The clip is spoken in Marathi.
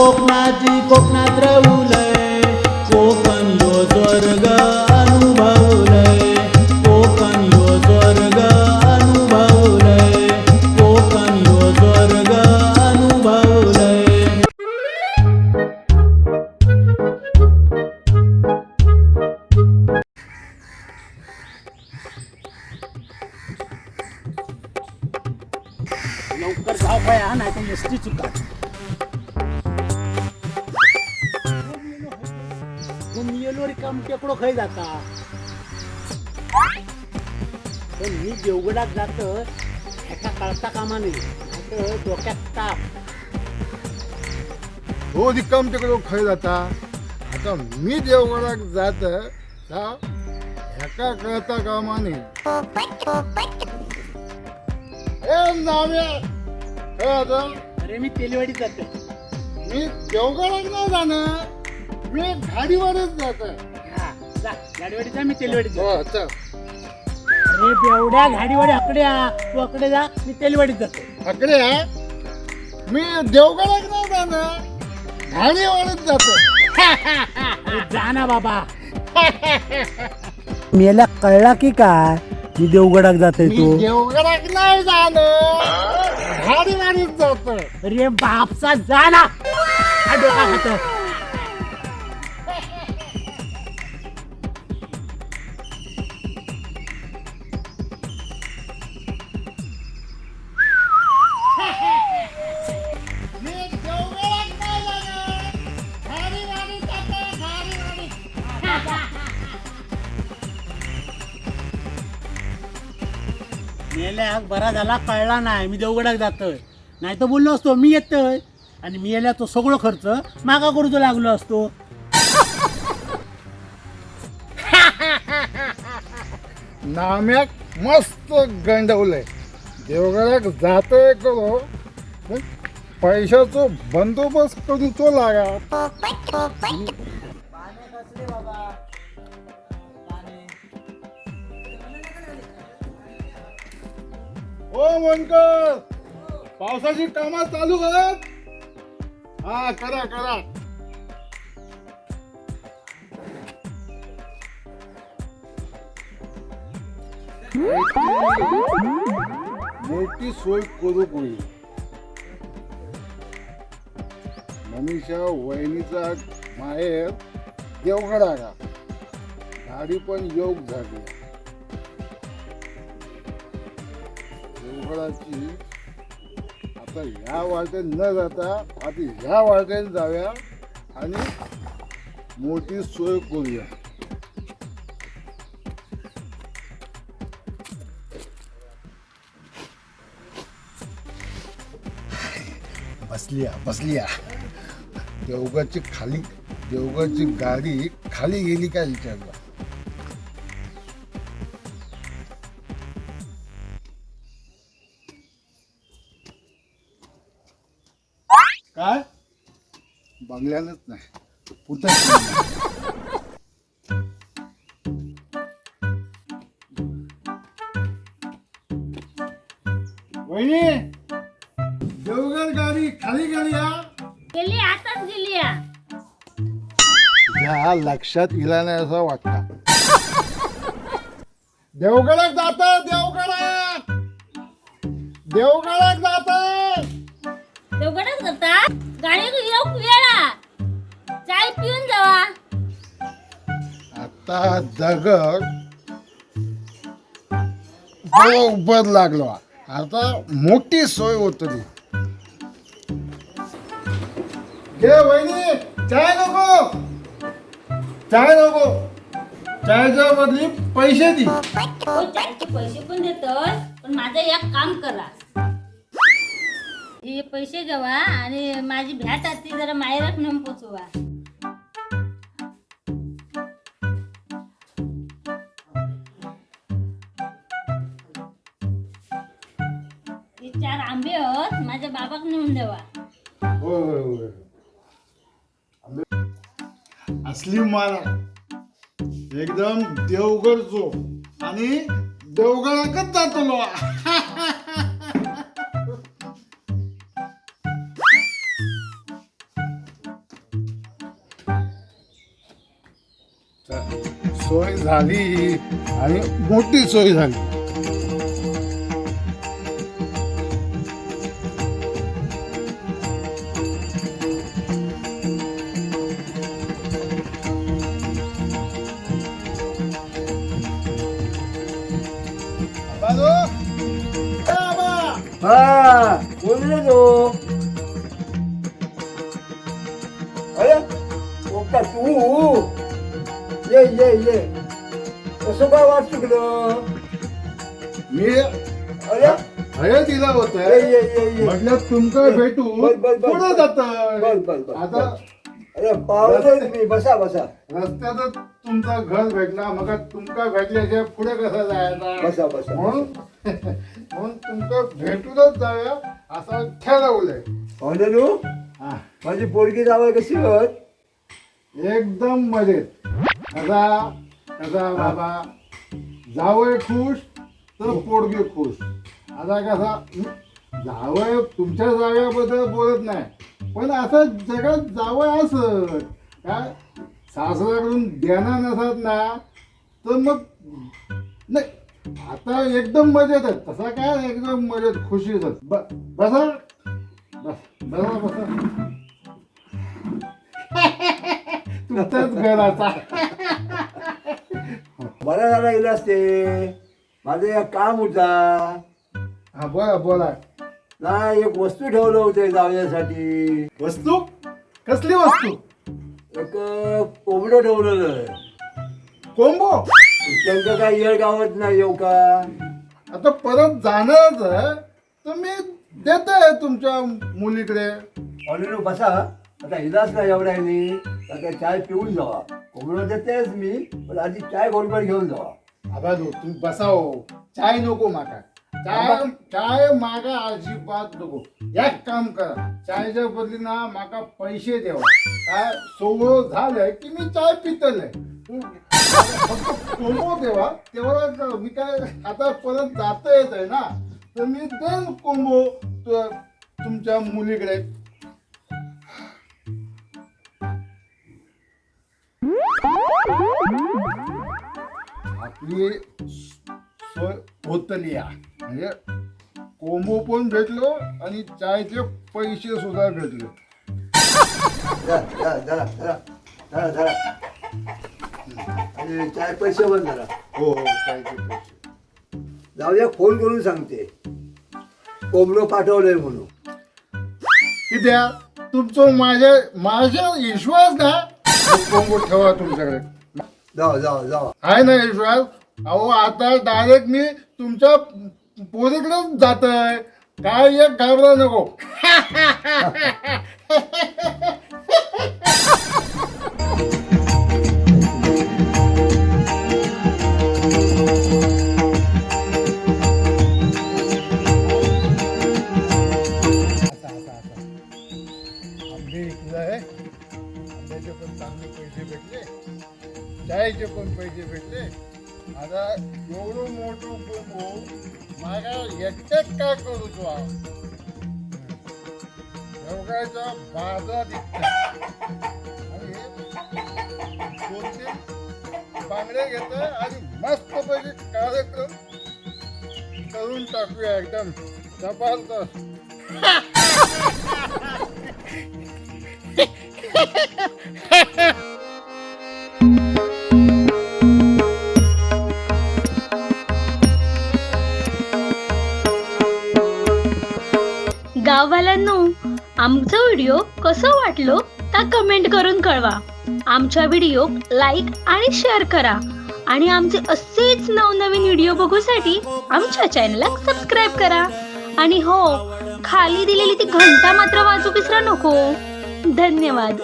कोकणात रवलय कोकण यो स्वर्ग अनुभवलय कोकण यो स्वर्ग अनुभवलय कोकण यो स्वर्ग अनुभवलय लवकर जाऊ बाया नाही तर एसटी चुका रिकाम टेकडो खाई जाता पण मी देवगडात जात ह्याचा कळता कामा नाही नाहीतर डोक्यात ताप हो रिकाम तिकडे खय जाता आता मी देवगडाक जात ह्याका कळता कामाने अरे मी तेलवाडीत जाते मी देवगडाक नाही जाणं मी गाडीवरच जात हा जा गाडीवाडीत जा मी तेलवाडीत जाते हो चल अरे बेवड्या गाडीवाडी अकडे तू अकडे जा मी तेलवाडीत जातो अकडे मी देवगडाक नाही जाणं गाडीवरच जातो अरे जा ना बाबा मेला कळला की काय मी देवगडात जाते मी देवगडाक नाही जाणं गाडीवरच जातो अरे बापचा जा ना हा डोका खात मेल्या बरा झाला कळला नाही मी देवगडात जातोय नाही तर बोललो असतो मी येतोय आणि मी यायला तो सगळं खर्च मागा करूचो लागलो असतो नाम्याक मस्त गंडवलंय देवगडाक जातोय करो पण पैशाचो बंदोबस्त करूचो लागा हो मनकर पावसाची कामा चालू करत हा करा करा मोठी सोय करू पुढे मनीषा वहिनीचा माहेर देवगडा का गाडी पण योग झाली देवगडाची आता ह्या वाटेन न जाता आधी ह्या वाटेन जाऊया आणि मोठी सोय करूया बसलिया देवगडची गाडी खाली गेली काय विचारला काय बंगल्यानंच नाही पुढचा वहिनी देवगड गाडी खाली गेली गेली आताच गेली या तुझ्या लक्षात इला नाही असं वाटतं देवगडात जात देवगडात जात देवगडच करता गाडी येऊ वेळा चाय पिऊन जावा आता दगड बरोबर लागलो आता मोठी सोय होतली घे वहिनी चाय नको चायच्या बदली पैसे दे हो चायचे पैसे पण देतोय पण माझं एक काम करा हे पैसे घ्यावा आणि माझी भ्याट असती जरा माहेरात नेऊन पोचवा हे 4 आंबे आहेत माझ्या बाबाक नेऊन देवा होय असली मारा एकदम देवगडचो आणि देवगडाकच जातलो झाली आणि मोठी सोय झाली. बाजू. ए बाबा. हा कोण रे तो? अरे ओका तू ये ये ये कसं काय वाट चुकलं? मी अरे हय दिला होत ये ये ये ये म्हटलं तुमका भेटू बस, बस, बस. पुढे जात बस, बस, बस. आता अरे पावलं तुम्ही बसा बसा रस्त्यातच तुमचं घर भेटला मग तुमका भेटल्याशिवाय पुढे कसं जायचा बसा बसा म्हणून म्हणून तुमचं भेटूनच जाऊया असं ठरवलंय. पाहुणे हा, माझी पोरगी जावं कशी होत? एकदम मजेत. कसा कसा बाबा जावय खुश तर पोडगे खुश. आता कसा जावय तुमच्या जाव्याबद्दल बोलत नाही पण असं जगात जावं असत काय सासऱ्याकडून देणार नसत ना तर मग नाही आता एकदम मजेत आहे. तसा काय एकदम मजेत खुशीच बसा बसा बसा तुमच्याच घराचा. बरं झालं गेलं असते. माझं एक काम होता हा बोला बोला. नाही एक वस्तू ठेवलं होते जावयासाठी. वस्तू कसली वस्तू? एक कोंबडं ठेवलेलं. कोंबो. त्यांचं काय येळ गावत नाही येऊ का? आता परत जाणारच आहे तर मी देत आहे तुमच्या मुलीकडे. ऑलरेडी बसा आता इलाज नाही एवढा आहे मी आता चाय पिऊन जावा. कोंबडं देतेच मी पण आधी चाय गोलगोल घेऊन जावा. आबाजू तुम्ही बसाव. चाय नको माका. चाय चाय मागा अजिबात नको. एक काम करा चायच्या बदली ना माका पैसे देवा. काय सोहळं झालंय की मी चाय पितलंय. फक्त कोंबो देवा तेवढा. मी काय आता परत जाता येत आहे ना तर मी देईन कोंबो तुमच्या मुलीकडे. आपली सोय होतली म्हणजे कोंबो पण भेटलो आणि चायचे पैसे सुद्धा भेटले. जरा जरा जरा जरा जरा आणि चाय पैसे बंद जरा. हो हो चायचे पैसे. जाऊया फोन करून सांगते कोंबडं पाठवलंय म्हणून. कित्या तुमचं माझ्या विश्वास ना कोंबो ठेवा तुमच्याकडे. जावा जावा जावा. आहे ना विश्वास? अहो आता डायरेक्ट मी तुमच्या पोरीकडेच जातोय. काय एक घाबरा नको. आंबे इकलं आहे. आंब्याचे पण चांगले पैसे भेटले. चायचे पण पैसे भेटले. आता एवढं मोठं कोंबो माझ्या एकट्यात काय करू तू? एवढ्याचा बाजार आणि 2-3 बांगडे घेत आणि मस्त पैकी कार्यक्रम करून टाकूया एकदम जबरदस्त. गाववाल्यांनो आमचा व्हिडिओ कसं वाटलो ता कमेंट करून कळवा. आमच्या व्हिडिओ लाईक आणि शेअर करा आणि आमचे असेच नवनवीन व्हिडिओ बघूसाठी आमच्या चॅनलला सबस्क्राईब करा. आणि हो खाली दिलेली ती घंटा मात्र वाजू विसरा नको. धन्यवाद.